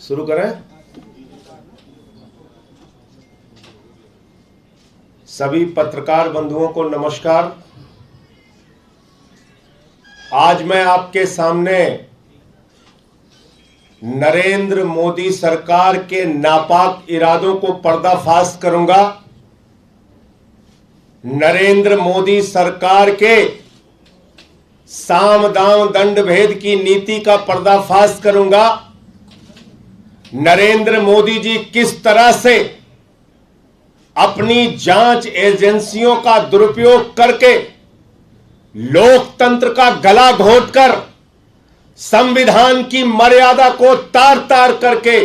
शुरू करें। सभी पत्रकार बंधुओं को नमस्कार। आज मैं आपके सामने नरेंद्र मोदी सरकार के नापाक इरादों को पर्दाफाश करूंगा। नरेंद्र मोदी सरकार के साम दाम दंड भेद की नीति का पर्दाफाश करूंगा। नरेंद्र मोदी जी किस तरह से अपनी जांच एजेंसियों का दुरुपयोग करके लोकतंत्र का गला घोटकर संविधान की मर्यादा को तार तार करके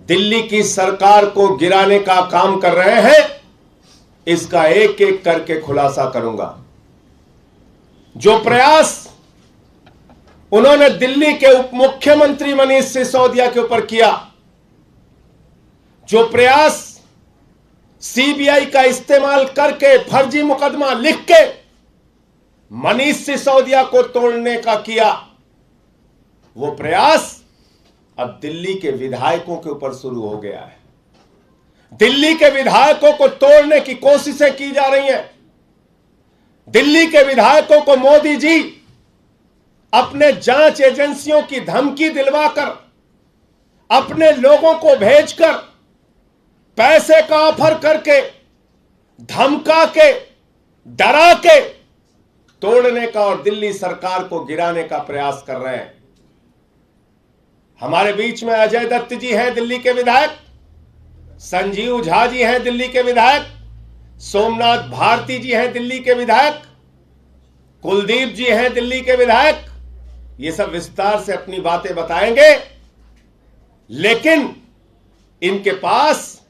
दिल्ली की सरकार को गिराने का काम कर रहे हैं, इसका एक एक करके खुलासा करूंगा। जो प्रयास उन्होंने दिल्ली के उप मुख्यमंत्री मनीष सिसोदिया के ऊपर किया, जो प्रयास सीबीआई का इस्तेमाल करके फर्जी मुकदमा लिख के मनीष सिसोदिया को तोड़ने का किया, वो प्रयास अब दिल्ली के विधायकों के ऊपर शुरू हो गया है। दिल्ली के विधायकों को तोड़ने की कोशिशें की जा रही हैं। दिल्ली के विधायकों को मोदी जी अपने जांच एजेंसियों की धमकी दिलवाकर, अपने लोगों को भेजकर, पैसे का ऑफर करके, धमका के, डरा के तोड़ने का और दिल्ली सरकार को गिराने का प्रयास कर रहे हैं। हमारे बीच में अजय दत्त जी हैं, दिल्ली के विधायक, संजीव झा जी हैं, दिल्ली के विधायक, सोमनाथ भारती जी हैं, दिल्ली के विधायक, कुलदीप जी हैं, दिल्ली के विधायक। ये सब विस्तार से अपनी बातें बताएंगे, लेकिन इनके पास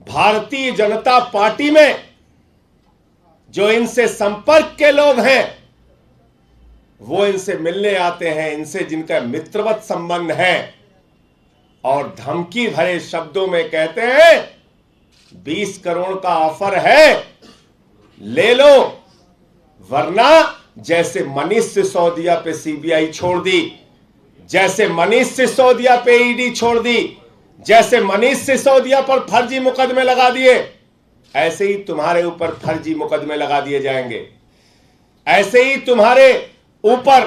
भारतीय जनता पार्टी में जो इनसे संपर्क के लोग हैं, वो इनसे मिलने आते हैं, इनसे जिनका मित्रवत संबंध है, और धमकी भरे शब्दों में कहते हैं 20 करोड़ का ऑफर है, ले लो, वरना जैसे मनीष सिसोदिया पे सीबीआई छोड़ दी, जैसे मनीष सिसोदिया पे ईडी छोड़ दी, जैसे मनीष सिसोदिया पर फर्जी मुकदमे लगा दिए, ऐसे ही तुम्हारे ऊपर फर्जी मुकदमे लगा दिए जाएंगे, ऐसे ही तुम्हारे ऊपर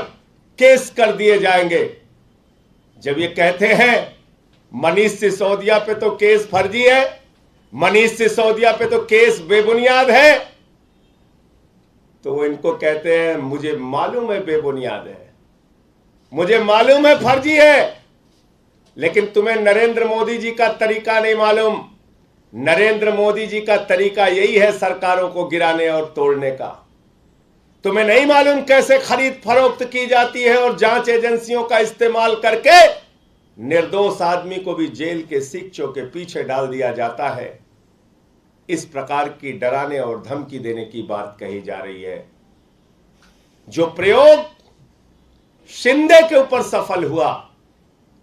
केस कर दिए जाएंगे। जब ये कहते हैं मनीष सिसोदिया पे तो केस फर्जी है, मनीष सिसोदिया पे तो केस बेबुनियाद है, तो वो इनको कहते हैं मुझे मालूम है बेबुनियाद है, मुझे मालूम है फर्जी है, लेकिन तुम्हें नरेंद्र मोदी जी का तरीका नहीं मालूम। नरेंद्र मोदी जी का तरीका यही है सरकारों को गिराने और तोड़ने का। तुम्हें नहीं मालूम कैसे खरीद फरोख्त की जाती है और जांच एजेंसियों का इस्तेमाल करके निर्दोष आदमी को भी जेल के शिक्षों के पीछे डाल दिया जाता है। इस प्रकार की डराने और धमकी देने की बात कही जा रही है। जो प्रयोग शिंदे के ऊपर सफल हुआ,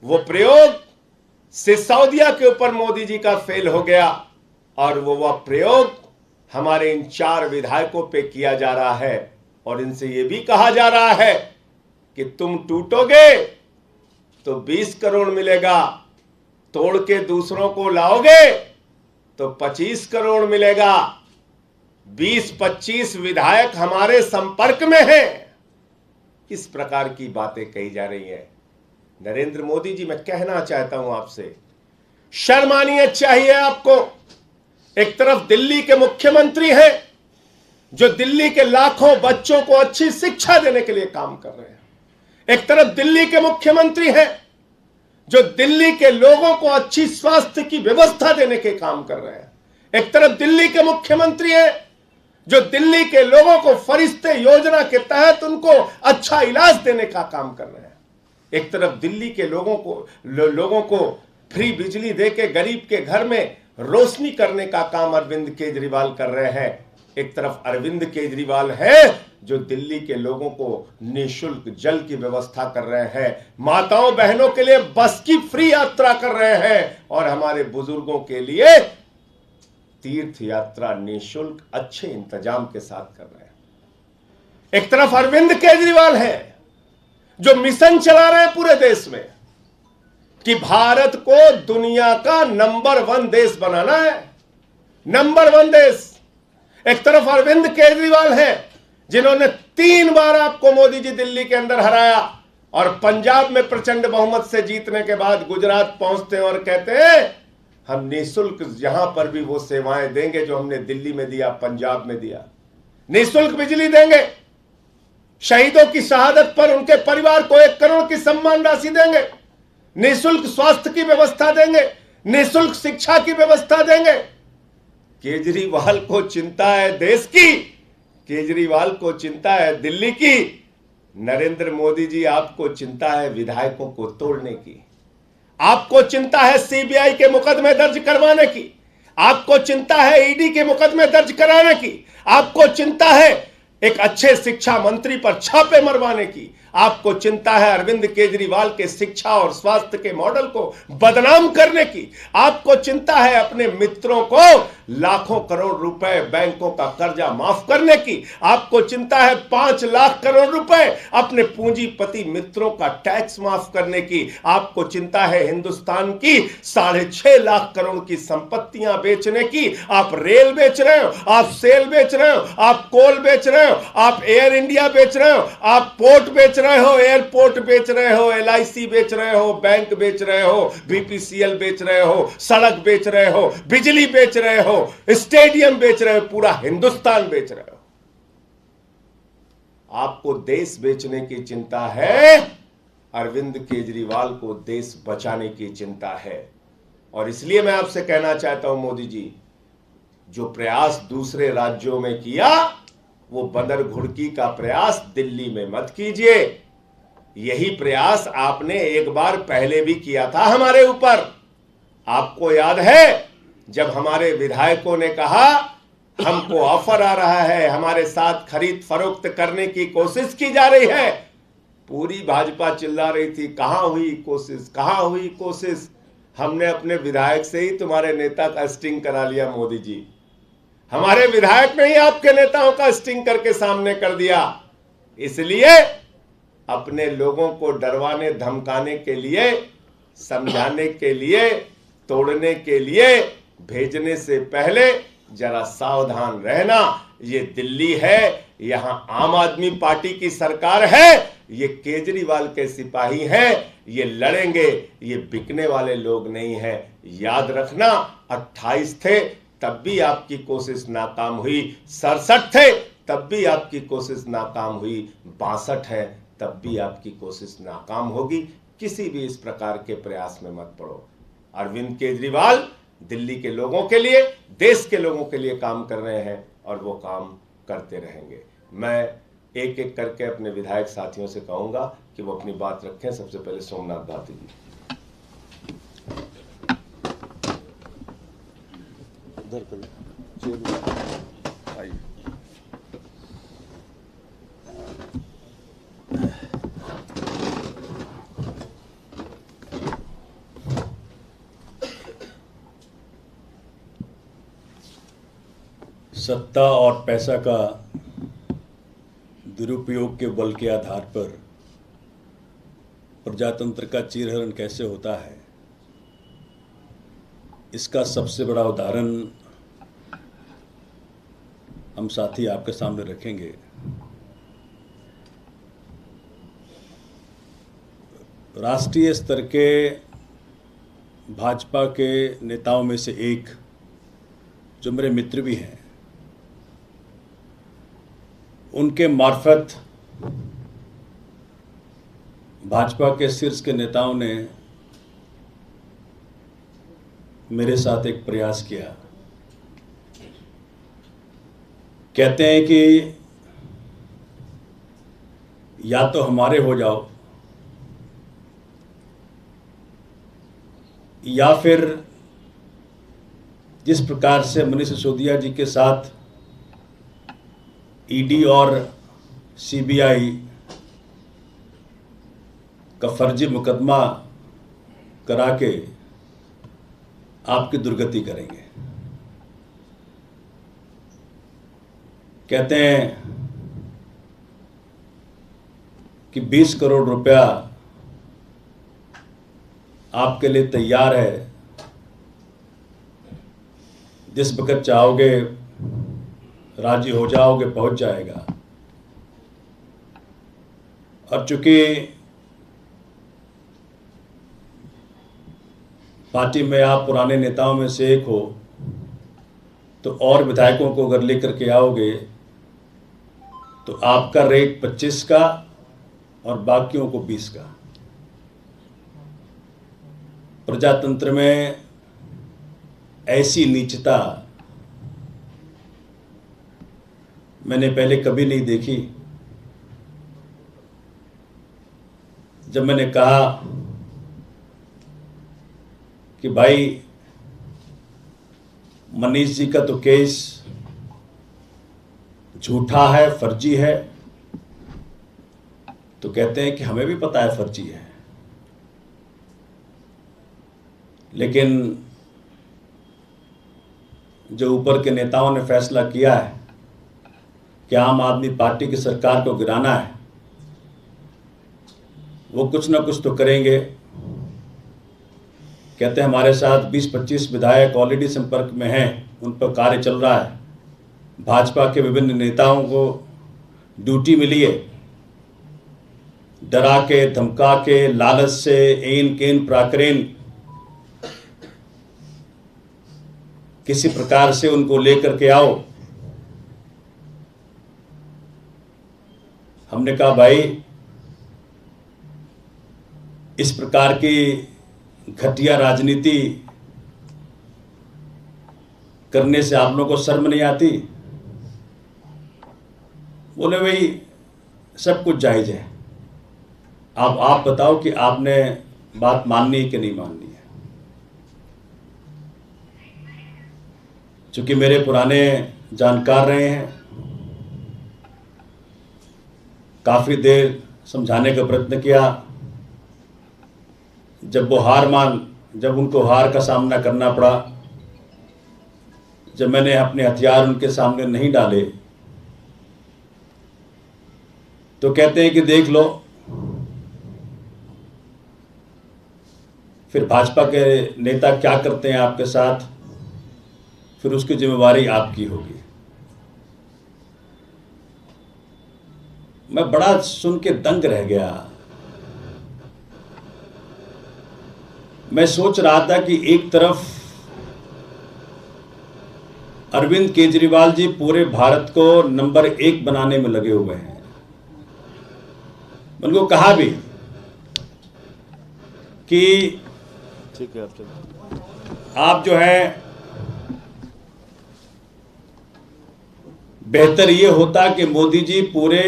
वो प्रयोग सिसोदिया के ऊपर मोदी जी का फेल हो गया, और वह प्रयोग हमारे इन 4 विधायकों पे किया जा रहा है, और इनसे यह भी कहा जा रहा है कि तुम टूटोगे तो 20 करोड़ मिलेगा, तोड़ के दूसरों को लाओगे तो 25 करोड़ मिलेगा। 20-25 विधायक हमारे संपर्क में हैं। इस प्रकार की बातें कही जा रही हैं। नरेंद्र मोदी जी, मैं कहना चाहता हूं आपसे, शर्म आनी चाहिए आपको। एक तरफ दिल्ली के मुख्यमंत्री हैं जो दिल्ली के लाखों बच्चों को अच्छी शिक्षा देने के लिए काम कर रहे हैं। एक तरफ दिल्ली के मुख्यमंत्री हैं जो दिल्ली के लोगों को अच्छी स्वास्थ्य की व्यवस्था देने के काम कर रहे हैं। एक तरफ दिल्ली के मुख्यमंत्री हैं जो दिल्ली के लोगों को फरिश्ते योजना के तहत उनको अच्छा इलाज देने का काम कर रहे हैं। एक तरफ दिल्ली के लोगों को फ्री बिजली देके गरीब के घर में रोशनी करने का काम अरविंद केजरीवाल कर रहे हैं। एक तरफ अरविंद केजरीवाल है जो दिल्ली के लोगों को निःशुल्क जल की व्यवस्था कर रहे हैं, माताओं बहनों के लिए बस की फ्री यात्रा कर रहे हैं, और हमारे बुजुर्गों के लिए तीर्थ यात्रा निःशुल्क अच्छे इंतजाम के साथ कर रहे हैं। एक तरफ अरविंद केजरीवाल है जो मिशन चला रहे हैं पूरे देश में। कि भारत को दुनिया का नंबर 1 देश बनाना है, नंबर 1 देश। एक तरफ अरविंद केजरीवाल हैं जिन्होंने 3 बार आपको मोदी जी दिल्ली के अंदर हराया, और पंजाब में प्रचंड बहुमत से जीतने के बाद गुजरात पहुंचते हैं और कहते हैं हम निःशुल्क यहां पर भी वो सेवाएं देंगे जो हमने दिल्ली में दिया, पंजाब में दिया। निःशुल्क बिजली देंगे, शहीदों की शहादत पर उनके परिवार को 1 करोड़ की सम्मान राशि देंगे, निःशुल्क स्वास्थ्य की व्यवस्था देंगे, निःशुल्क शिक्षा की व्यवस्था देंगे। केजरीवाल को चिंता है देश की, केजरीवाल को चिंता है दिल्ली की। नरेंद्र मोदी जी, आपको चिंता है विधायकों को तोड़ने की, आपको चिंता है सीबीआई के मुकदमे दर्ज करवाने की, आपको चिंता है ईडी के मुकदमे दर्ज कराने की, आपको चिंता है एक अच्छे शिक्षा मंत्री पर छापे मरवाने की, आपको चिंता है अरविंद केजरीवाल के शिक्षा और स्वास्थ्य के मॉडल को बदनाम करने की, आपको चिंता है अपने मित्रों को लाखों करोड़ रुपए बैंकों का कर्जा माफ करने की, आपको चिंता है 5 लाख करोड़ रुपए अपने पूंजीपति मित्रों का टैक्स माफ करने की, आपको चिंता है हिंदुस्तान की 6.5 लाख करोड़ की संपत्तियां बेचने की। आप रेल बेच रहे हो, आप सेल बेच रहे हो, आप कोल बेच रहे हो, आप एयर इंडिया बेच रहे हो, आप पोर्ट बेच रहे हो, एयरपोर्ट बेच रहे हो, LIC बेच रहे हो, बैंक बेच रहे हो, BPCL बेच रहे हो, सड़क बेच रहे हो, बिजली बेच रहे हो, स्टेडियम बेच रहे हो, पूरा हिंदुस्तान बेच रहे हो। आपको देश बेचने की चिंता है, अरविंद केजरीवाल को देश बचाने की चिंता है। और इसलिए मैं आपसे कहना चाहता हूं मोदी जी, जो प्रयास दूसरे राज्यों में किया वो बंदर घुड़की का प्रयास दिल्ली में मत कीजिए। यही प्रयास आपने एक बार पहले भी किया था हमारे ऊपर। आपको याद है जब हमारे विधायकों ने कहा हमको ऑफर आ रहा है, हमारे साथ खरीद फरोख्त करने की कोशिश की जा रही है, पूरी भाजपा चिल्ला रही थी कहां हुई कोशिश, कहां हुई कोशिश। हमने अपने विधायक से ही तुम्हारे नेता का स्टिंग करा लिया मोदी जी, हमारे विधायक ने ही आपके नेताओं का स्टिंग करके सामने कर दिया। इसलिए अपने लोगों को डरवाने धमकाने के लिए, समझाने के लिए, तोड़ने के लिए भेजने से पहले जरा सावधान रहना। ये दिल्ली है, यहां आम आदमी पार्टी की सरकार है, ये केजरीवाल के सिपाही हैं, ये लड़ेंगे, ये बिकने वाले लोग नहीं हैं। याद रखना 28 थे तब भी आपकी कोशिश नाकाम हुई, 67 थे तब भी आपकी कोशिश नाकाम हुई, 62 है तब भी आपकी कोशिश नाकाम होगी। किसी भी इस प्रकार के प्रयास में मत पड़ो। अरविंद केजरीवाल दिल्ली के लोगों के लिए, देश के लोगों के लिए काम कर रहे हैं और वो काम करते रहेंगे। मैं एक एक करके अपने विधायक साथियों से कहूंगा कि वो अपनी बात रखें। सबसे पहले सोमनाथ भाती जी। सत्ता और पैसा का दुरुपयोग के बल के आधार पर प्रजातंत्र का चीरहरण कैसे होता है, इसका सबसे बड़ा उदाहरण हम साथी आपके सामने रखेंगे। राष्ट्रीय स्तर के भाजपा के नेताओं में से एक, जो मेरे मित्र भी हैं, उनके मार्फत भाजपा के शीर्ष के नेताओं ने मेरे साथ एक प्रयास किया। कहते हैं कि या तो हमारे हो जाओ या फिर जिस प्रकार से मनीष सिसोदिया जी के साथ ईडी और सीबीआई का फर्जी मुकदमा करा के आपकी दुर्गति करेंगे। कहते हैं कि 20 करोड़ रुपया आपके लिए तैयार है। जिस वक्त चाहोगे राजी हो जाओगे, पहुंच जाएगा। और चूंकि पार्टी में आप पुराने नेताओं में से एक हो, तो और विधायकों को अगर लेकर के आओगे तो आपका रेट 25 का और बाकियों को 20 का। प्रजातंत्र में ऐसी नीचता मैंने पहले कभी नहीं देखी। जब मैंने कहा कि भाई मनीष जी का तो केस झूठा है, फर्जी है, तो कहते हैं कि हमें भी पता है फर्जी है, लेकिन जो ऊपर के नेताओं ने फैसला किया है कि आम आदमी पार्टी की सरकार को गिराना है, वो कुछ ना कुछ तो करेंगे। कहते हैं हमारे साथ 20-25 विधायक ऑलरेडी संपर्क में हैं, उन पर कार्य चल रहा है। भाजपा के विभिन्न नेताओं को ड्यूटी मिली है। डरा के, धमका के, लालच से, एन केन प्राकरेन किसी प्रकार से उनको लेकर के आओ। हमने कहा भाई इस प्रकार की घटिया राजनीति करने से आप लोगों को शर्म नहीं आती? बोले भाई सब कुछ जायज है, आप बताओ कि आपने बात माननी है कि नहीं माननी है। चूंकि मेरे पुराने जानकार रहे हैं, काफी देर समझाने का प्रयत्न किया। जब उनको हार का सामना करना पड़ा, जब मैंने अपने हथियार उनके सामने नहीं डाले, तो कहते हैं कि देख लो, फिर भाजपा के नेता क्या करते हैं आपके साथ, फिर उसकी जिम्मेवारी आपकी होगी। मैं बड़ा सुन के दंग रह गया। मैं सोच रहा था कि एक तरफ अरविंद केजरीवाल जी पूरे भारत को नंबर 1 बनाने में लगे हुए हैं। उनको कहा भी कि ठीक है, आप जो है बेहतर ये होता कि मोदी जी पूरे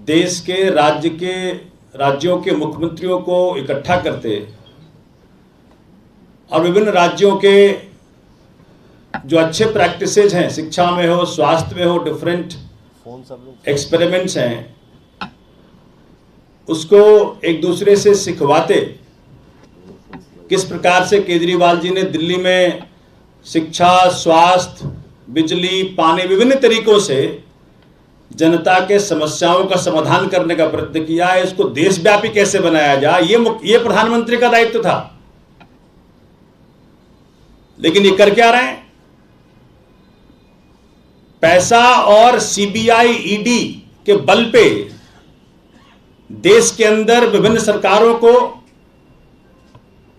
देश के राज्यों के मुख्यमंत्रियों को इकट्ठा करते और विभिन्न राज्यों के जो अच्छे प्रैक्टिसेज हैं, शिक्षा में हो, स्वास्थ्य में हो, डिफरेंट एक्सपेरिमेंट्स हैं, उसको एक दूसरे से सिखवाते। किस प्रकार से केजरीवाल जी ने दिल्ली में शिक्षा, स्वास्थ्य, बिजली, पानी, विभिन्न तरीकों से जनता के समस्याओं का समाधान करने का प्रयत्न किया है। इसको देशव्यापी कैसे बनाया जाए, ये प्रधानमंत्री का दायित्व था। लेकिन ये कर क्या रहे हैं? पैसा और सीबीआई, ईडी के बल पे देश के अंदर विभिन्न सरकारों को,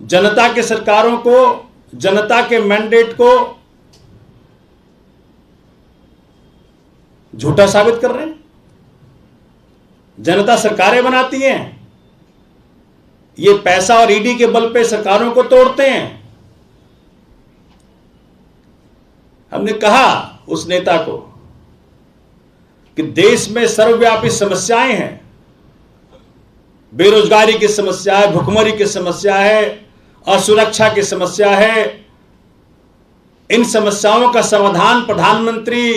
जनता के सरकारों को, जनता के मैंडेट को झूठा साबित कर रहे हैं। जनता सरकारें बनाती हैं, ये पैसा और ईडी के बल पे सरकारों को तोड़ते हैं। हमने कहा उस नेता को कि देश में सर्वव्यापी समस्याएं हैं, बेरोजगारी की समस्या है, भुखमरी की समस्या है, असुरक्षा की समस्या है। इन समस्याओं का समाधान प्रधानमंत्री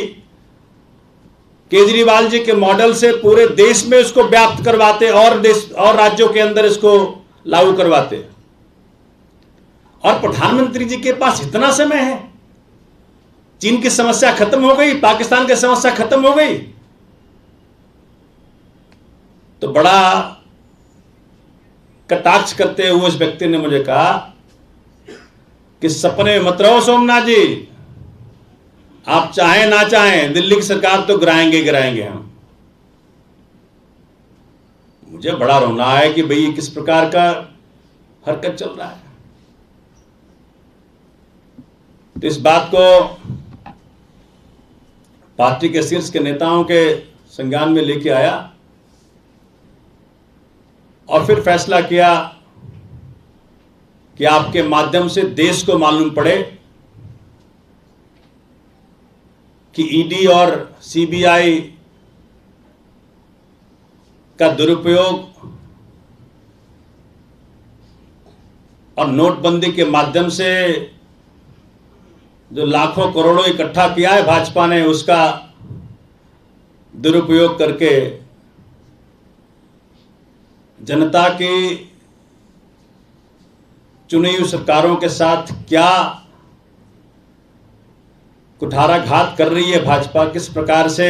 केजरीवाल जी के मॉडल से पूरे देश में इसको व्याप्त करवाते और राज्यों के अंदर इसको लागू करवाते। और प्रधानमंत्री जी के पास इतना समय है, चीन की समस्या खत्म हो गई, पाकिस्तान की समस्या खत्म हो गई, तो बड़ा कटाक्ष करते हुए उस व्यक्ति ने मुझे कहा कि सपने में मत रहो सोमनाथ जी, आप चाहें ना चाहें दिल्ली की सरकार तो गिराएंगे हम। मुझे बड़ा रोना है कि भाई किस प्रकार का हरकत चल रहा है। तो इस बात को पार्टी के शीर्ष के नेताओं के संज्ञान में लेके आया और फिर फैसला किया कि आपके माध्यम से देश को मालूम पड़े कि ईडी और सीबीआई का दुरुपयोग और नोटबंदी के माध्यम से जो लाखों करोड़ों इकट्ठा किया है भाजपा ने, उसका दुरुपयोग करके जनता की चुनी हुई सरकारों के साथ क्या कुठाराघात कर रही है भाजपा, किस प्रकार से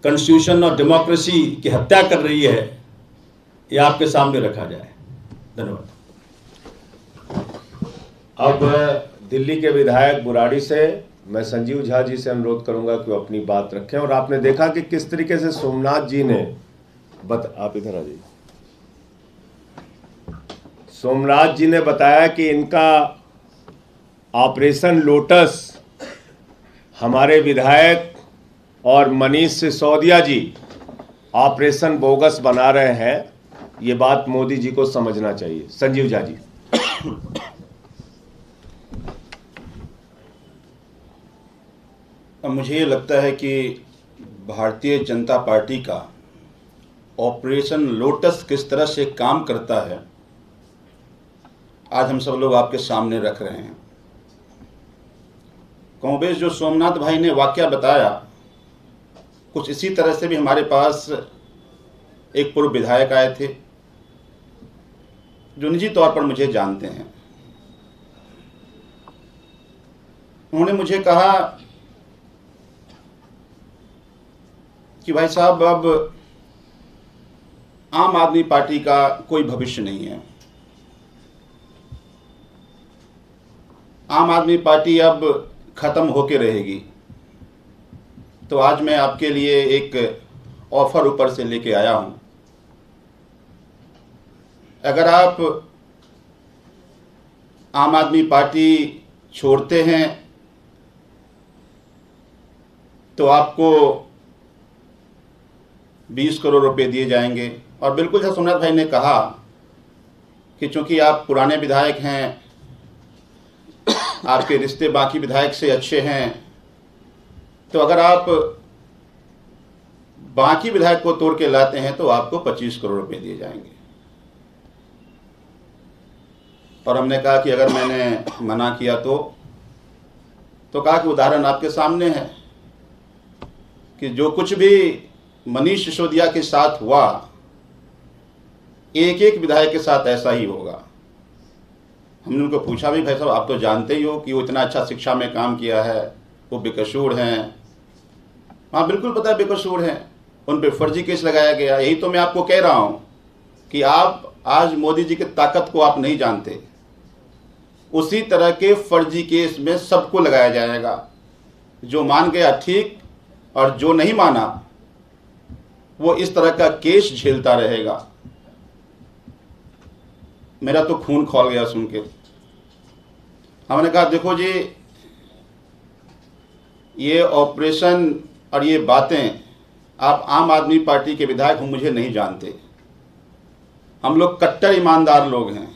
कॉन्स्टिट्यूशन और डेमोक्रेसी की हत्या कर रही है, ये आपके सामने रखा जाए। धन्यवाद। अब दिल्ली के विधायक बुराड़ी से मैं संजीव झा जी से अनुरोध करूंगा कि वो अपनी बात रखें। और आपने देखा कि किस तरीके से सोमनाथ जी ने आप इधर आ जाइए। सोमनाथ जी ने बताया कि इनका ऑपरेशन लोटस हमारे विधायक और मनीष सिसोदिया जी ऑपरेशन बोगस बना रहे हैं। ये बात मोदी जी को समझना चाहिए। संजीव झा जी। मुझे ये लगता है कि भारतीय जनता पार्टी का ऑपरेशन लोटस किस तरह से काम करता है आज हम सब लोग आपके सामने रख रहे हैं। कमोबेश जो सोमनाथ भाई ने वाकया बताया, कुछ इसी तरह से भी हमारे पास एक पूर्व विधायक आए थे जो निजी तौर पर मुझे जानते हैं। उन्होंने मुझे कहा कि भाई साहब, अब आम आदमी पार्टी का कोई भविष्य नहीं है, आम आदमी पार्टी अब खत्म होके रहेगी। तो आज मैं आपके लिए एक ऑफर ऊपर से लेके आया हूं। अगर आप आम आदमी पार्टी छोड़ते हैं तो आपको 20 करोड़ रुपए दिए जाएंगे। और बिल्कुल जैसा सोमनाथ भाई ने कहा कि चूंकि आप पुराने विधायक हैं, आपके रिश्ते बाकी विधायक से अच्छे हैं, तो अगर आप बाकी विधायक को तोड़ के लाते हैं तो आपको 25 करोड़ रुपए दिए जाएंगे। और हमने कहा कि अगर मैंने मना किया तो कहा कि उदाहरण आपके सामने है कि जो कुछ भी मनीष सिसोदिया के साथ हुआ, एक एक विधायक के साथ ऐसा ही होगा। हमने उनको पूछा भी, भाई साहब आप तो जानते ही हो कि वो इतना अच्छा शिक्षा में काम किया है, वो बेकसूर हैं। हाँ बिल्कुल पता है बेकसूर हैं, उन पे फर्जी केस लगाया गया। यही तो मैं आपको कह रहा हूँ कि आप आज मोदी जी की ताकत को आप नहीं जानते। उसी तरह के फर्जी केस में सबको लगाया जाएगा। जो मान गया ठीक, और जो नहीं माना वो इस तरह का केस झेलता रहेगा। मेरा तो खून खौल गया सुन के। हमने कहा देखो जी, ये ऑपरेशन और ये बातें, आप आम आदमी पार्टी के विधायक हो, मुझे नहीं जानते। हम लोग कट्टर ईमानदार लोग हैं,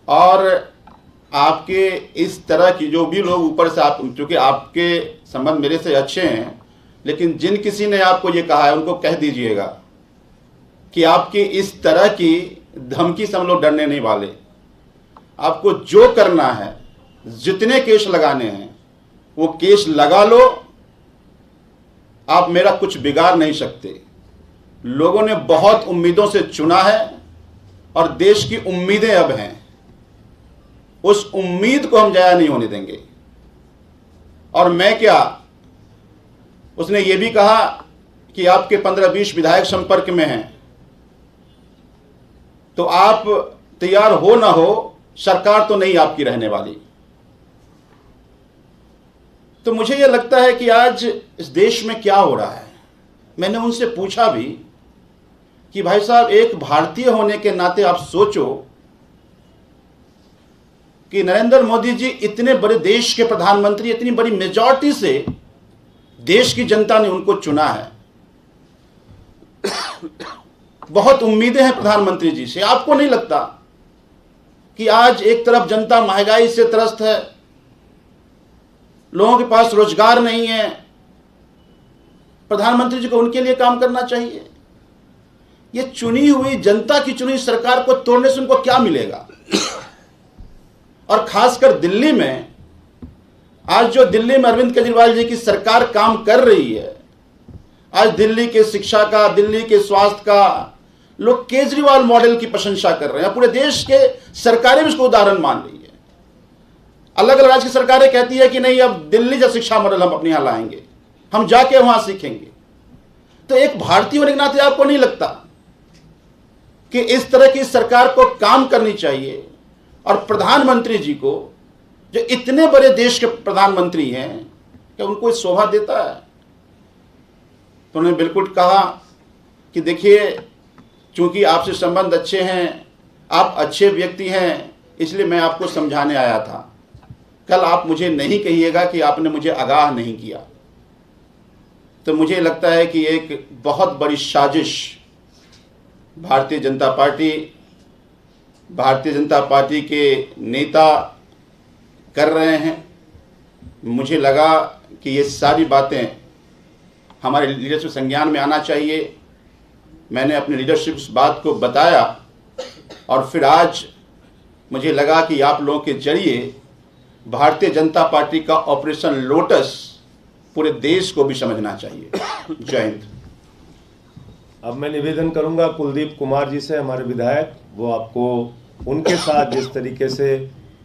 और आपके इस तरह की जो भी लोग ऊपर से, आप चूँकि आपके संबंध मेरे से अच्छे हैं, लेकिन जिन किसी ने आपको ये कहा है उनको कह दीजिएगा कि आपकी इस तरह की धमकी से हम लोग डरने नहीं वाले। आपको जो करना है, जितने केस लगाने हैं वो केस लगा लो, आप मेरा कुछ बिगाड़ नहीं सकते। लोगों ने बहुत उम्मीदों से चुना है और देश की उम्मीदें अब हैं, उस उम्मीद को हम जाया नहीं होने देंगे। और मैं क्या, उसने ये भी कहा कि आपके 15-20 विधायक संपर्क में हैं। तो आप तैयार हो ना हो, सरकार तो नहीं आपकी रहने वाली। तो मुझे यह लगता है कि आज इस देश में क्या हो रहा है। मैंने उनसे पूछा भी कि भाई साहब, एक भारतीय होने के नाते आप सोचो कि नरेंद्र मोदी जी इतने बड़े देश के प्रधानमंत्री, इतनी बड़ी मेजॉरिटी से देश की जनता ने उनको चुना है। बहुत उम्मीदें हैं प्रधानमंत्री जी से। आपको नहीं लगता कि आज एक तरफ जनता महंगाई से त्रस्त है, लोगों के पास रोजगार नहीं है, प्रधानमंत्री जी को उनके लिए काम करना चाहिए। ये चुनी हुई जनता की चुनी सरकार को तोड़ने से उनको क्या मिलेगा? और खासकर दिल्ली में, आज जो दिल्ली में अरविंद केजरीवाल जी की सरकार काम कर रही है, आज दिल्ली के शिक्षा का, दिल्ली के स्वास्थ्य का, लोग केजरीवाल मॉडल की प्रशंसा कर रहे हैं। पूरे देश के सरकारें भी इसको उदाहरण मान रही है। अलग अलग राज्य की सरकारें कहती है कि नहीं, अब दिल्ली जैसा शिक्षा मॉडल हम अपने यहां लाएंगे, हम जाके वहां सीखेंगे। तो एक भारतीय होने के नाते आपको नहीं लगता कि इस तरह की सरकार को काम करनी चाहिए? और प्रधानमंत्री जी को, जो इतने बड़े देश के प्रधानमंत्री हैं, क्या उनको इस शोभा देता है? तो उन्होंने बिल्कुल कहा कि देखिए, चूंकि आपसे संबंध अच्छे हैं, आप अच्छे व्यक्ति हैं, इसलिए मैं आपको समझाने आया था। कल आप मुझे नहीं कहिएगा कि आपने मुझे आगाह नहीं किया। तो मुझे लगता है कि एक बहुत बड़ी साजिश भारतीय जनता पार्टी के नेता कर रहे हैं। मुझे लगा कि ये सारी बातें हमारे लीडरशिप संज्ञान में आना चाहिए। मैंने अपने लीडरशिप इस बात को बताया, और फिर आज मुझे लगा कि आप लोगों के जरिए भारतीय जनता पार्टी का ऑपरेशन लोटस पूरे देश को भी समझना चाहिए। जय हिंद। अब मैं निवेदन करूंगा कुलदीप कुमार जी से, हमारे विधायक, वो आपको उनके साथ जिस तरीके से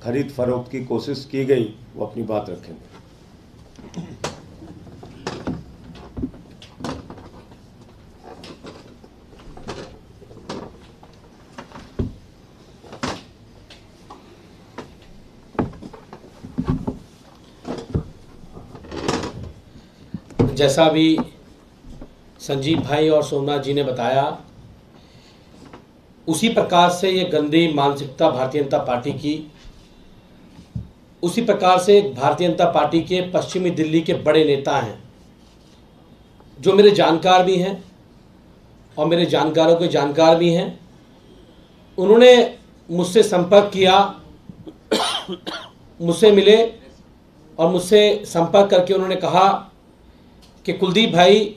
खरीद फरोख्त की कोशिश की गई वो अपनी बात रखेंगे। जैसा भी संजीव भाई और सोमनाथ जी ने बताया, उसी प्रकार से ये गंदी मानसिकता भारतीय जनता पार्टी की, उसी प्रकार से भारतीय जनता पार्टी के पश्चिमी दिल्ली के बड़े नेता हैं, जो मेरे जानकार भी हैं और मेरे जानकारों के जानकार भी हैं। उन्होंने मुझसे संपर्क किया, मुझसे मिले और मुझसे संपर्क करके उन्होंने कहा कि कुलदीप भाई,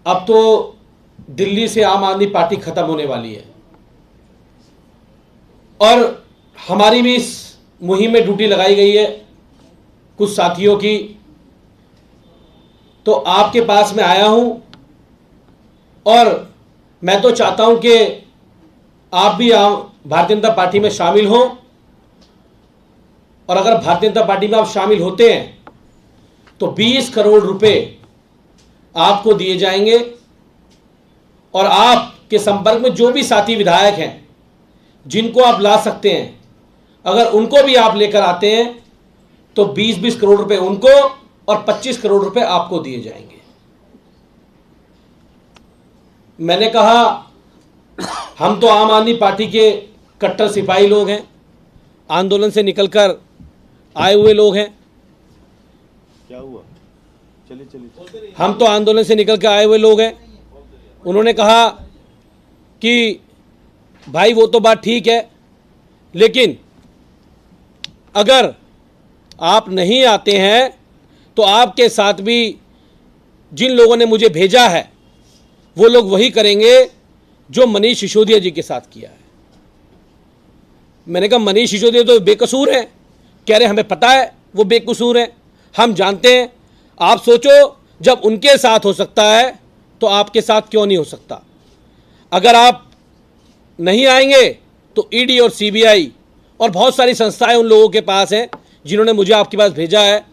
अब तो दिल्ली से आम आदमी पार्टी खत्म होने वाली है और हमारी भी इस मुहिम में ड्यूटी लगाई गई है कुछ साथियों की। तो आपके पास में आया हूं और मैं तो चाहता हूं कि आप भी भारतीय जनता पार्टी में शामिल हों, और अगर भारतीय जनता पार्टी में आप शामिल होते हैं तो 20 करोड़ रुपए आपको दिए जाएंगे, और आपके संपर्क में जो भी साथी विधायक हैं जिनको आप ला सकते हैं, अगर उनको भी आप लेकर आते हैं तो 20-20 करोड़ रुपए उनको और 25 करोड़ रुपए आपको दिए जाएंगे। मैंने कहा, हम तो आम आदमी पार्टी के कट्टर सिपाही लोग हैं, आंदोलन से निकलकर आए हुए लोग हैं। क्या हुआ? चलिए। हम तो आंदोलन से निकल कर आए हुए लोग हैं। उन्होंने कहा कि भाई वो तो बात ठीक है, लेकिन अगर आप नहीं आते हैं तो आपके साथ भी जिन लोगों ने मुझे भेजा है वो लोग वही करेंगे जो मनीष सिसोदिया जी के साथ किया है। मैंने कहा, मनीष सिसोदिया तो बेकसूर हैं। कह रहे हमें पता है वो बेकसूर हैं, हम जानते हैं। आप सोचो, जब उनके साथ हो सकता है तो आपके साथ क्यों नहीं हो सकता? अगर आप नहीं आएंगे तो ईडी और सीबीआई और बहुत सारी संस्थाएं उन लोगों के पास हैं जिन्होंने मुझे आपके पास भेजा है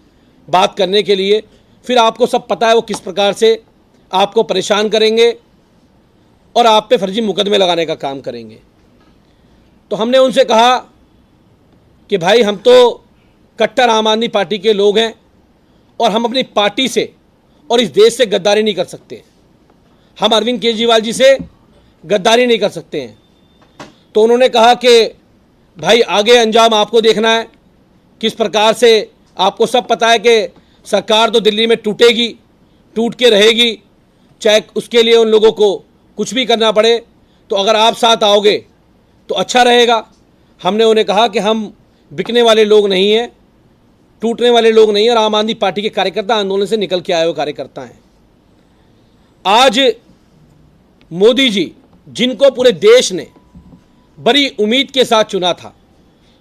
बात करने के लिए। फिर आपको सब पता है वो किस प्रकार से आपको परेशान करेंगे और आप पे फर्जी मुकदमे लगाने का काम करेंगे। तो हमने उनसे कहा कि भाई हम तो कट्टर आम आदमी पार्टी के लोग हैं और हम अपनी पार्टी से और इस देश से गद्दारी नहीं कर सकते। हम अरविंद केजरीवाल जी से गद्दारी नहीं कर सकते हैं। तो उन्होंने कहा कि भाई आगे अंजाम आपको देखना है, किस प्रकार से आपको सब पता है कि सरकार तो दिल्ली में टूटेगी, टूट के रहेगी, चाहे उसके लिए उन लोगों को कुछ भी करना पड़े, तो अगर आप साथ आओगे तो अच्छा रहेगा। हमने उन्हें कहा कि हम बिकने वाले लोग नहीं हैं, टूटने वाले लोग नहीं हैं, और आम आदमी पार्टी के कार्यकर्ता आंदोलन से निकल के आए हुए कार्यकर्ता हैं। आज मोदी जी, जिनको पूरे देश ने बड़ी उम्मीद के साथ चुना था,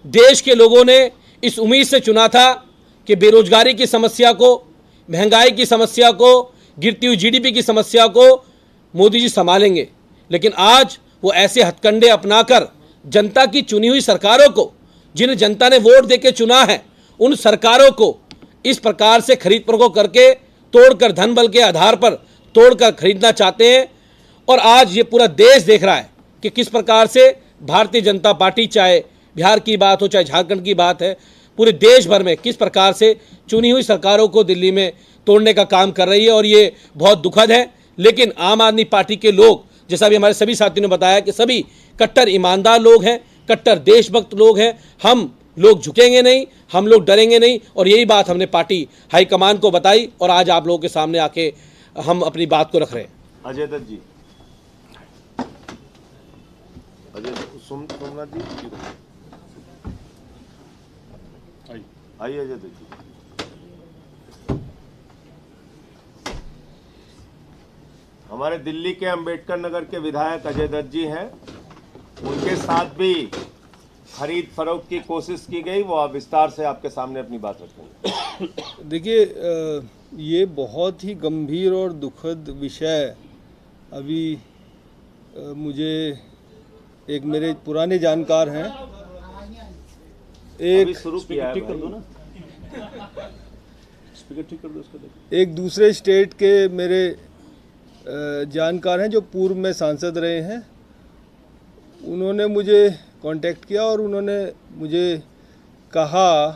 देश के लोगों ने इस उम्मीद से चुना था कि बेरोजगारी की समस्या को, महंगाई की समस्या को, गिरती हुई जीडीपी की समस्या को मोदी जी संभालेंगे, लेकिन आज वो ऐसे हथकंडे अपनाकर जनता की चुनी हुई सरकारों को, जिन्हें जनता ने वोट देके चुना है, उन सरकारों को इस प्रकार से खरीद फरोख्त करके, तोड़कर, धन बल के आधार पर तोड़कर खरीदना चाहते हैं। और आज ये पूरा देश देख रहा है कि किस प्रकार से भारतीय जनता पार्टी, चाहे बिहार की बात हो, चाहे झारखंड की बात है, पूरे देश भर में किस प्रकार से चुनी हुई सरकारों को दिल्ली में तोड़ने का काम कर रही है, और ये बहुत दुखद है। लेकिन आम आदमी पार्टी के लोग, जैसा भी हमारे सभी साथियों ने बताया, कि सभी कट्टर ईमानदार लोग हैं, कट्टर देशभक्त लोग हैं। हम लोग झुकेंगे नहीं, हम लोग डरेंगे नहीं, और यही बात हमने पार्टी हाईकमान को बताई, और आज आप लोगों के सामने आके हम अपनी बात को रख रहे हैं। अजय दत्त जी, सोमनाथ जी, आइए अजय दत्त जी। हमारे दिल्ली के अंबेडकर नगर के विधायक अजय दत्त जी हैं, उनके साथ भी खरीद फरोख्त की कोशिश की गई, वो आप विस्तार से आपके सामने अपनी बात रखेंगे। देखिए, ये बहुत ही गंभीर और दुखद विषय अभी मुझे एक मेरे पुराने जानकार हैं, एक शुरू किया है, कर दो ना, स्पीकर ठीक कर दो उसका। एक दूसरे स्टेट के मेरे जानकार हैं जो पूर्व में सांसद रहे हैं। उन्होंने मुझे कांटेक्ट किया और उन्होंने मुझे कहा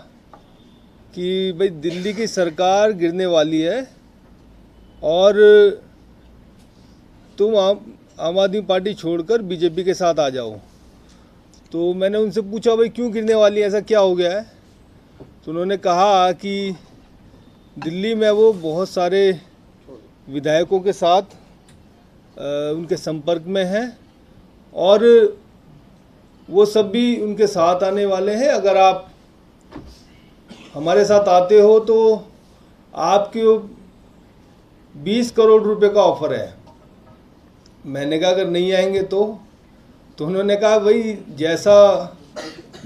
कि भाई दिल्ली की सरकार गिरने वाली है और तुम आम आदमी पार्टी छोड़कर बीजेपी के साथ आ जाओ। तो मैंने उनसे पूछा भाई क्यों गिरने वाली है, ऐसा क्या हो गया है? तो उन्होंने कहा कि दिल्ली में वो बहुत सारे विधायकों के साथ उनके संपर्क में हैं और वो सब भी उनके साथ आने वाले हैं। अगर आप हमारे साथ आते हो तो आपके 20 करोड़ रुपए का ऑफर है। मैंने कहा अगर नहीं आएंगे तो उन्होंने कहा भाई जैसा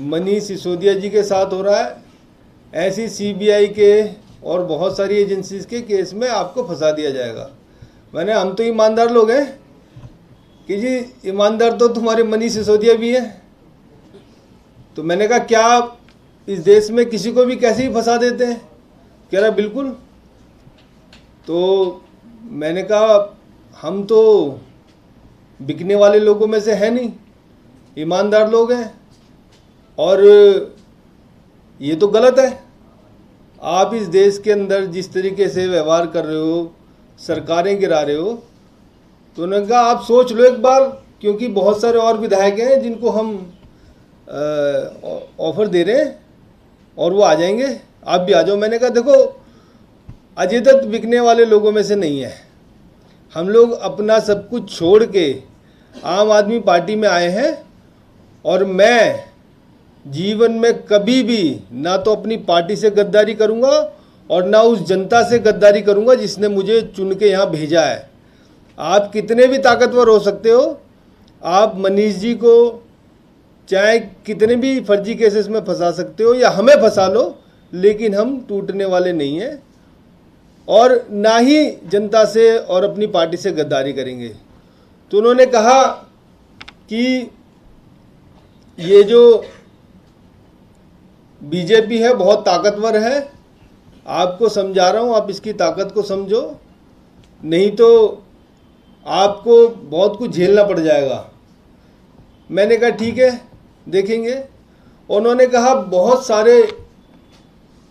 मनीष सिसोदिया जी के साथ हो रहा है ऐसी सीबीआई के और बहुत सारी एजेंसीज के केस में आपको फंसा दिया जाएगा। मैंने हम तो ईमानदार लोग हैं कि जी ईमानदार तो तुम्हारे मनीष सिसोदिया भी हैं। तो मैंने कहा क्या आप इस देश में किसी को भी कैसे ही फंसा देते हैं? कह रहा बिल्कुल। तो मैंने कहा हम तो बिकने वाले लोगों में से है नहीं, ईमानदार लोग हैं और ये तो गलत है। आप इस देश के अंदर जिस तरीके से व्यवहार कर रहे हो, सरकारें गिरा रहे हो, तो उन्होंने कहा आप सोच लो एक बार, क्योंकि बहुत सारे और विधायक हैं जिनको हम ऑफर दे रहे हैं और वो आ जाएंगे, आप भी आ जाओ। मैंने कहा देखो अजय दत्त बिकने वाले लोगों में से नहीं है। हम लोग अपना सब कुछ छोड़ के आम आदमी पार्टी में आए हैं और मैं जीवन में कभी भी ना तो अपनी पार्टी से गद्दारी करूंगा और ना उस जनता से गद्दारी करूंगा जिसने मुझे चुन के यहाँ भेजा है। आप कितने भी ताकतवर हो सकते हो, आप मनीष जी को चाहे कितने भी फर्जी केसेस में फंसा सकते हो या हमें फंसा लो, लेकिन हम टूटने वाले नहीं हैं और ना ही जनता से और अपनी पार्टी से गद्दारी करेंगे। तो उन्होंने कहा कि ये जो बीजेपी है बहुत ताकतवर है, आपको समझा रहा हूँ आप इसकी ताकत को समझो, नहीं तो आपको बहुत कुछ झेलना पड़ जाएगा। मैंने कहा ठीक है, देखेंगे। उन्होंने कहा बहुत सारे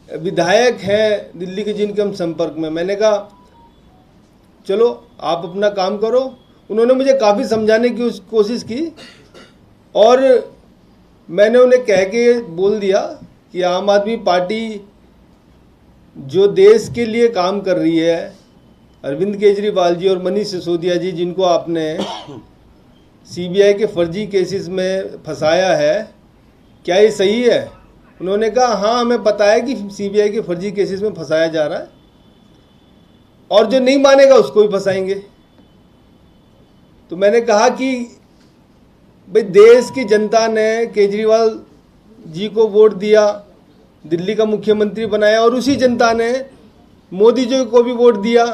विधायक हैं दिल्ली के जिनके हम संपर्क में। मैंने कहा चलो आप अपना काम करो। उन्होंने मुझे काफ़ी समझाने की कोशिश की और मैंने उन्हें कह के बोल दिया कि आम आदमी पार्टी जो देश के लिए काम कर रही है, अरविंद केजरीवाल जी और मनीष सिसोदिया जी जिनको आपने सीबीआई के फर्जी केसेस में फंसाया है, क्या ये सही है? उन्होंने कहा हाँ हमें पता है कि सीबीआई के फर्जी केसेस में फंसाया जा रहा है और जो नहीं मानेगा उसको भी फंसाएंगे। तो मैंने कहा कि भाई देश की जनता ने केजरीवाल जी को वोट दिया, दिल्ली का मुख्यमंत्री बनाया और उसी जनता ने मोदी जी को भी वोट दिया।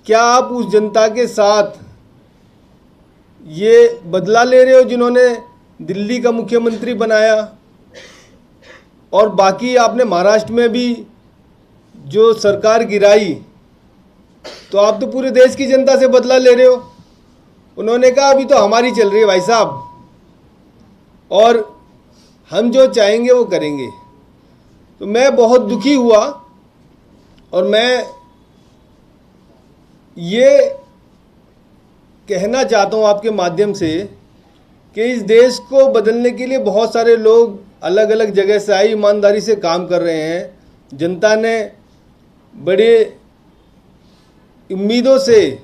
क्या आप उस जनता के साथ ये बदला ले रहे हो जिन्होंने दिल्ली का मुख्यमंत्री बनाया? और बाकी आपने महाराष्ट्र में भी जो सरकार गिराई, तो आप तो पूरे देश की जनता से बदला ले रहे हो। उन्होंने कहा अभी तो हमारी चल रही है भाई साहब, और हम जो चाहेंगे वो करेंगे। तो मैं बहुत दुखी हुआ और मैं ये कहना चाहता हूँ आपके माध्यम से कि इस देश को बदलने के लिए बहुत सारे लोग अलग अलग जगह से आए, ईमानदारी से काम कर रहे हैं। जनता ने बड़े उम्मीदों से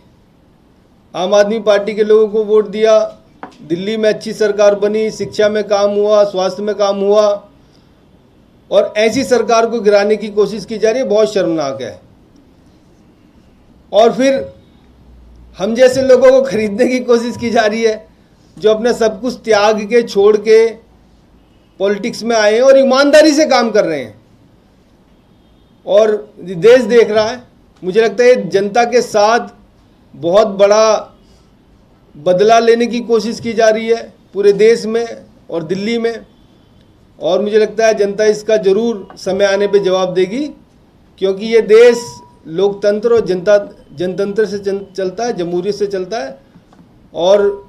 आम आदमी पार्टी के लोगों को वोट दिया। दिल्ली में अच्छी सरकार बनी, शिक्षा में काम हुआ, स्वास्थ्य में काम हुआ, और ऐसी सरकार को गिराने की कोशिश की जा रही है, बहुत शर्मनाक है। और फिर हम जैसे लोगों को खरीदने की कोशिश की जा रही है जो अपने सब कुछ त्याग के छोड़ के पॉलिटिक्स में आए हैं और ईमानदारी से काम कर रहे हैं, और देश देख रहा है। मुझे लगता है जनता के साथ बहुत बड़ा बदला लेने की कोशिश की जा रही है पूरे देश में और दिल्ली में, और मुझे लगता है जनता इसका ज़रूर समय आने पे जवाब देगी, क्योंकि ये देश लोकतंत्र और जनतंत्र से चलता है, जमहूरियत से चलता है। और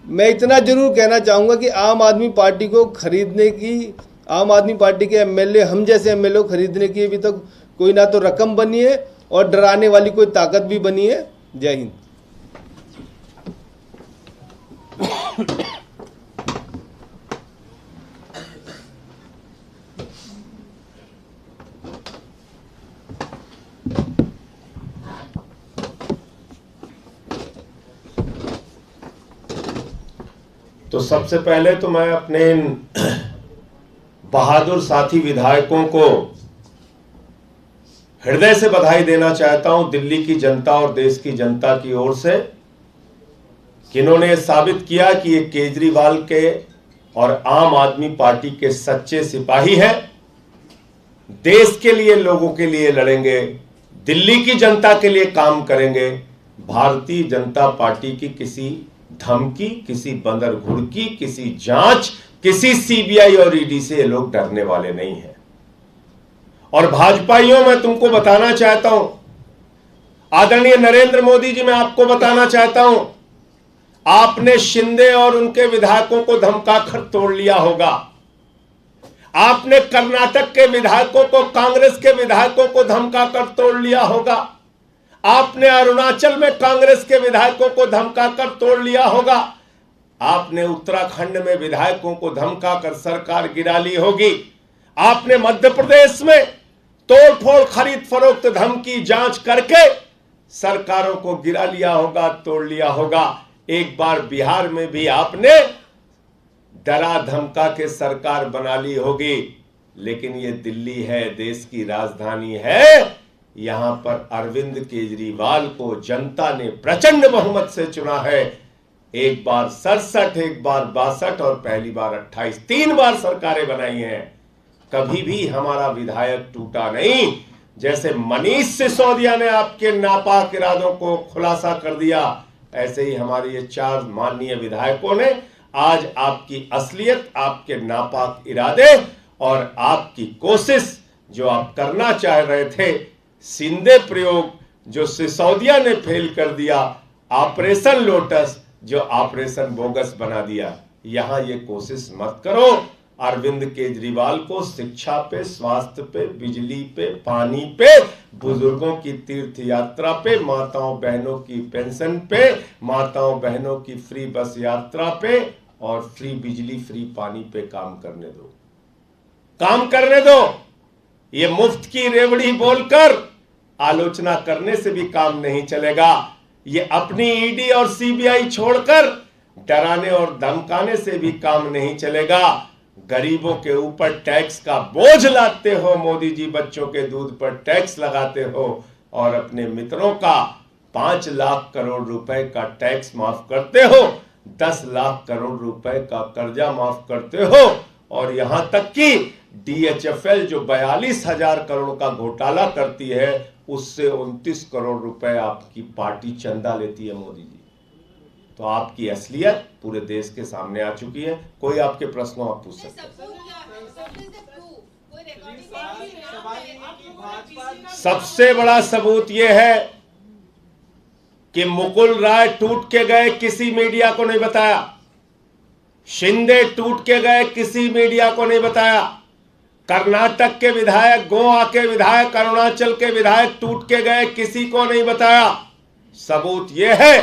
मैं इतना ज़रूर कहना चाहूँगा कि आम आदमी पार्टी को खरीदने की, आम आदमी पार्टी के एमएलए, हम जैसे एमएलए को खरीदने की अभी तक कोई ना तो रकम बनी है और डराने वाली कोई ताकत भी बनी है। जय हिंद। तो सबसे पहले तो मैं अपने इन बहादुर साथी विधायकों को हृदय से बधाई देना चाहता हूं, दिल्ली की जनता और देश की जनता की ओर से, कि इन्होंने साबित किया कि ये केजरीवाल के और आम आदमी पार्टी के सच्चे सिपाही हैं। देश के लिए, लोगों के लिए लड़ेंगे, दिल्ली की जनता के लिए काम करेंगे। भारतीय जनता पार्टी की किसी धमकी, किसी बंदर घुड़की, किसी जांच, किसी सीबीआई और ईडी से ये लोग डरने वाले नहीं हैं। और भाजपाइयों, मैं तुमको बताना चाहता हूं, आदरणीय नरेंद्र मोदी जी, मैं आपको बताना चाहता हूं, आपने शिंदे और उनके विधायकों को धमकाकर तोड़ लिया होगा। आपने कर्नाटक के विधायकों को, कांग्रेस के विधायकों को धमकाकर तोड़ लिया होगा। आपने अरुणाचल में कांग्रेस के विधायकों को धमकाकर तोड़ लिया होगा। आपने उत्तराखंड में विधायकों को धमकाकर सरकार गिरा ली होगी। आपने मध्य प्रदेश में तोड़फोड़, खरीद फरोख्त, धमकी, जांच करके सरकारों को गिरा लिया होगा, तोड़ लिया होगा। एक बार बिहार में भी आपने डरा धमका के सरकार बना ली होगी। लेकिन ये दिल्ली है, देश की राजधानी है। यहां पर अरविंद केजरीवाल को जनता ने प्रचंड बहुमत से चुना है। एक बार 67, एक बार 62 और पहली बार 28, 3 बार सरकारें बनाई हैं। कभी भी हमारा विधायक टूटा नहीं। जैसे मनीष सिसोदिया ने आपके नापाक इरादों को खुलासा कर दिया, ऐसे ही हमारे ये 4 माननीय विधायकों ने आज आपकी असलियत, आपके नापाक इरादे और आपकी कोशिश जो आप करना चाह रहे थे, सिंधे प्रयोग जो सिसोदिया ने फेल कर दिया, ऑपरेशन लोटस जो ऑपरेशन बोगस बना दिया, यहां ये कोशिश मत करो अरविंद केजरीवाल को शिक्षा पे, स्वास्थ्य पे, बिजली पे, पानी पे, बुजुर्गों की तीर्थ यात्रा पे, माताओं बहनों की पेंशन पे, माताओं बहनों की फ्री बस यात्रा पे और फ्री बिजली, फ्री पानी पे काम करने दो, काम करने दो। ये मुफ्त की रेवड़ी बोलकर आलोचना करने से भी काम नहीं चलेगा। ये अपनी ईडी और सीबीआई छोड़कर डराने और धमकाने से भी काम नहीं चलेगा। गरीबों के ऊपर टैक्स का बोझ लाते हो मोदी जी, बच्चों के दूध पर टैक्स लगाते हो और अपने मित्रों का 5 लाख करोड़ रुपए का टैक्स माफ करते हो, 10 लाख करोड़ रुपए का कर्जा माफ करते हो और यहां तक कि DHFL जो 42,000 करोड़ का घोटाला करती है उससे 29 करोड़ रुपए आपकी पार्टी चंदा लेती है मोदी जी। तो आपकी असलियत पूरे देश के सामने आ चुकी है। कोई आपके प्रश्नों आप पूछ सकते हैं। सबसे बड़ा सबूत यह है कि मुकुल राय टूट के गए, किसी मीडिया को नहीं बताया। शिंदे टूट के गए, किसी मीडिया को नहीं बताया। कर्नाटक के विधायक, गोवा के विधायक, अरुणाचल के विधायक टूट के गए, किसी को नहीं बताया। सबूत यह है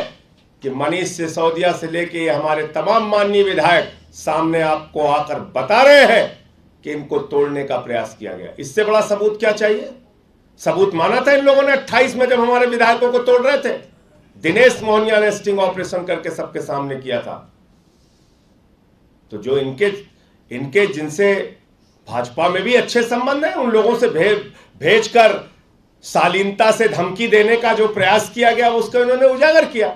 कि मनीष सिसोदिया से लेके हमारे तमाम माननीय विधायक सामने आपको आकर बता रहे हैं कि इनको तोड़ने का प्रयास किया गया। इससे बड़ा सबूत क्या चाहिए? सबूत माना था इन लोगों ने 28 में जब हमारे विधायकों को तोड़ रहे थे। दिनेश मोहनिया ने स्टिंग ऑपरेशन करके सबके सामने किया था। तो जो इनके जिनसे भाजपा में भी अच्छे संबंध है, उन लोगों से भेजकर शालीनता से धमकी देने का जो प्रयास किया गया उसको इन्होंने उजागर किया।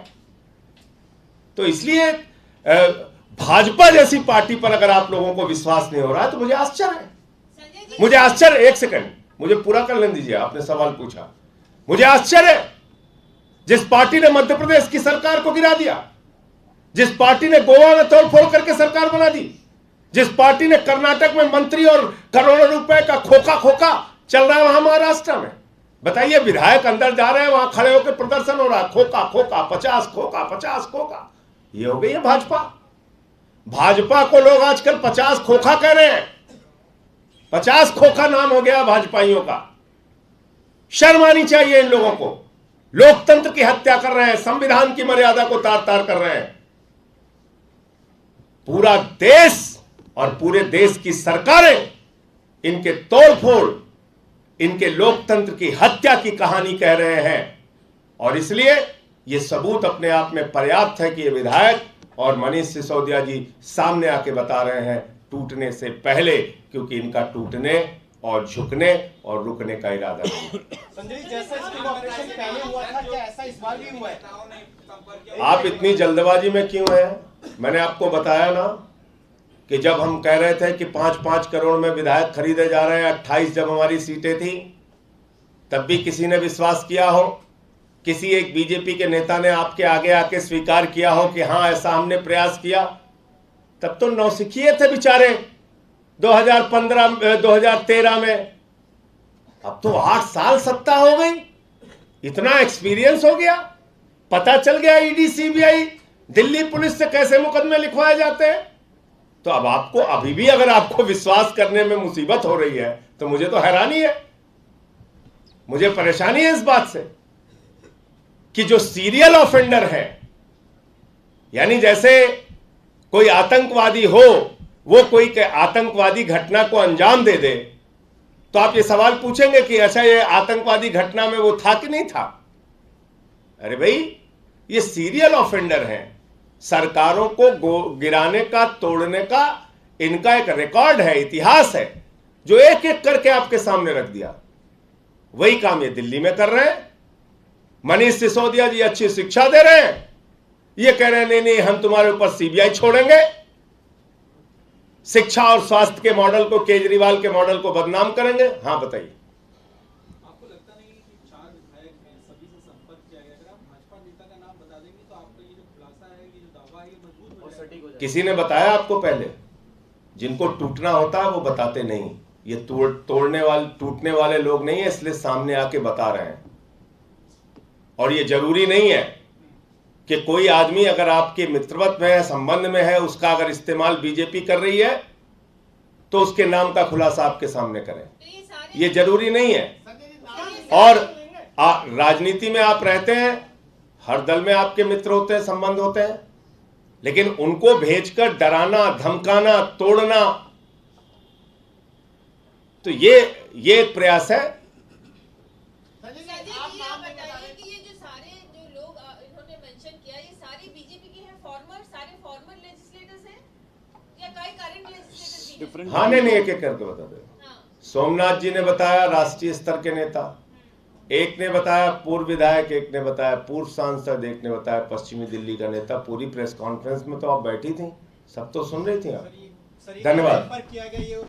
तो इसलिए भाजपा जैसी पार्टी पर अगर आप लोगों को विश्वास नहीं हो रहा है तो मुझे आश्चर्य है। मुझे आश्चर्य, एक सेकंड मुझे पूरा कर लेने दीजिए, आपने सवाल पूछा। मुझे आश्चर्य है जिस पार्टी ने मध्य प्रदेश की सरकार को गिरा दिया, जिस पार्टी ने गोवा में तोड़फोड़ करके सरकार बना दी, जिस पार्टी ने कर्नाटक में मंत्री और करोड़ों रुपए का खोखा चल रहा है वहां महाराष्ट्र में। बताइए, विधायक अंदर जा रहे हैं, वहां खड़े होकर प्रदर्शन हो रहा है, खोखा 50 खोखा। ये हो गई है भाजपा। भाजपा को लोग आजकल 50 खोखा कह रहे हैं। 50 खोखा नाम हो गया भाजपाइयों का। शर्म आनी चाहिए इन लोगों को। लोकतंत्र की हत्या कर रहे हैं, संविधान की मर्यादा को तार तार कर रहे हैं। पूरा देश और पूरे देश की सरकारें इनके तोड़फोड़, इनके लोकतंत्र की हत्या की कहानी कह रहे हैं। और इसलिए ये सबूत अपने आप में पर्याप्त है कि ये विधायक और मनीष सिसोदिया जी सामने आके बता रहे हैं टूटने से पहले, क्योंकि इनका टूटने और झुकने और रुकने का इरादा नहीं। संजय जी, जैसा स्टिंग ऑपरेशन पहले हुआ था, क्या ऐसा इस बार भी हुआ है? आप इतनी जल्दबाजी में क्यों हैं? मैंने आपको बताया ना कि जब हम कह रहे थे कि 5-5 करोड़ में विधायक खरीदे जा रहे हैं, 28 जब हमारी सीटें थी, तब भी किसी ने विश्वास किया हो? किसी एक बीजेपी के नेता ने आपके आगे आके स्वीकार किया हो कि हां ऐसा हमने प्रयास किया? तब तो नौसिखिए थे बेचारे 2013 में। अब तो 8 साल सत्ता हो गई, इतना एक्सपीरियंस हो गया, पता चल गया ईडी सीबीआई दिल्ली पुलिस से कैसे मुकदमे लिखवाए जाते हैं। तो अब आपको अभी भी अगर आपको विश्वास करने में मुसीबत हो रही है तो मुझे तो हैरानी है, मुझे परेशानी है इस बात से कि जो सीरियल ऑफेंडर है, यानी जैसे कोई आतंकवादी हो, वो कोई आतंकवादी घटना को अंजाम दे दे, तो आप ये सवाल पूछेंगे कि अच्छा ये आतंकवादी घटना में वो था कि नहीं था? अरे भाई, ये सीरियल ऑफेंडर हैं। सरकारों को गिराने का, तोड़ने का इनका एक रिकॉर्ड है, इतिहास है, जो एक एक करके आपके सामने रख दिया। वही काम ये दिल्ली में कर रहे हैं। मनीष सिसोदिया जी अच्छी शिक्षा दे रहे हैं, ये कह रहे हैं नहीं हम तुम्हारे ऊपर सीबीआई छोड़ेंगे। शिक्षा और स्वास्थ्य के मॉडल को, केजरीवाल के मॉडल को बदनाम करेंगे। हाँ बताइए, आपको लगता नहीं कि 4 विधायक हैं, सभी से संपर्क किया गया? अगर आप भाजपा नेता का नाम बता देंगे तो आपका ये जो खुलासा है, ये जो दावा है, ये मजबूत हो जाएगा। किसी ने बताया आपको? पहले जिनको टूटना होता है वो बताते नहीं। ये टूटने वाले लोग नहीं है, इसलिए सामने आके बता रहे हैं। और ये जरूरी नहीं है कि कोई आदमी अगर आपके मित्रवत में है, संबंध में है, उसका अगर इस्तेमाल बीजेपी कर रही है तो उसके नाम का खुलासा आपके सामने करें। ये जरूरी नहीं है। और राजनीति में आप रहते हैं, हर दल में आपके मित्र होते हैं, संबंध होते हैं, लेकिन उनको भेजकर डराना, धमकाना, तोड़ना, तो ये एक प्रयास है। हाँ, नहीं, एक एक करके बता दे। सोमनाथ जी ने बताया राष्ट्रीय स्तर के नेता, एक ने बताया पूर्व विधायक, एक ने बताया पूर्व सांसद, एक ने बताया पश्चिमी दिल्ली का नेता। पूरी प्रेस कॉन्फ्रेंस में तो आप बैठी थी, सब तो सुन रही थी आप। धन्यवाद।